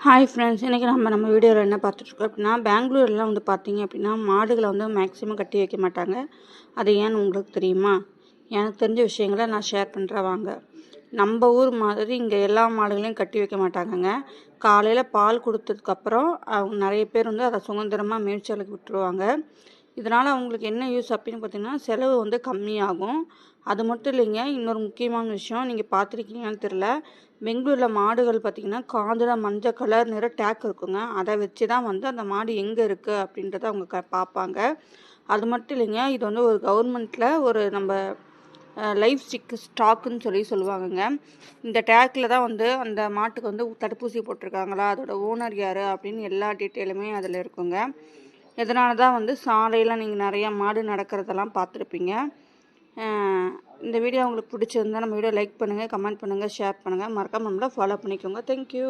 Hi friends, இன்றைக்கி நம்ம வீடியோவில் என்ன பார்த்துட்ருக்கோம் அப்படின்னா, பெங்களூர்லாம் வந்து பார்த்தீங்க அப்படின்னா மாடுகளை வந்து மேக்ஸிமம் கட்டி வைக்க மாட்டாங்க. அது ஏன்னு உங்களுக்கு தெரியுமா? எனக்கு தெரிஞ்ச விஷயங்களை நான் ஷேர் பண்ணுறேன் வாங்க. நம்ம ஊர் மாதிரி இங்கே எல்லா மாடுகளையும் கட்டி வைக்க மாட்டாங்கங்க. காலையில் பால் கொடுத்ததுக்கப்புறம் அவங்க நிறைய பேர் வந்து அதை சுதந்திரமாக மேய்ச்சலுக்கு விட்டுருவாங்க. இதனால் அவங்களுக்கு என்ன யூஸ் அப்படின்னு பார்த்தீங்கன்னா, செலவு வந்து கம்மியாகும். அது மட்டும் இல்லைங்க, இன்னொரு முக்கியமான விஷயம் நீங்கள் பார்த்துருக்கீங்கன்னு தெரில. பெங்களூரில் மாடுகள் பார்த்திங்கன்னா காதில் மஞ்சள் கலர் நிற டேக் இருக்குங்க. அதை வச்சு தான் வந்து அந்த மாடு எங்கே இருக்குது அப்படின்றத அவங்க பார்ப்பாங்க. அது மட்டும் இல்லைங்க, இது வந்து ஒரு கவர்மெண்ட்டில் ஒரு நம்ம லைஃப் ஸ்டாக்குன்னு சொல்லுவாங்கங்க. இந்த டேக்கில் தான் வந்து அந்த மாட்டுக்கு வந்து தடுப்பூசி போட்டிருக்காங்களா, அதோட ஓனர் யார் அப்படின்னு எல்லா டீட்டெயிலுமே அதில் இருக்குங்க. இதனால தான் வந்து சாலையில் நீங்கள் நிறையா மாடு நடக்கிறதெல்லாம் பார்த்துருப்பீங்க. இந்த வீடியோ உங்களுக்கு பிடிச்சிருந்தா நம்ம வீடியோ லைக் பண்ணுங்கள், கமெண்ட் பண்ணுங்கள், ஷேர் பண்ணுங்கள். மறக்காம நம்மளை ஃபாலோ பண்ணிக்கோங்க. தேங்க்யூ.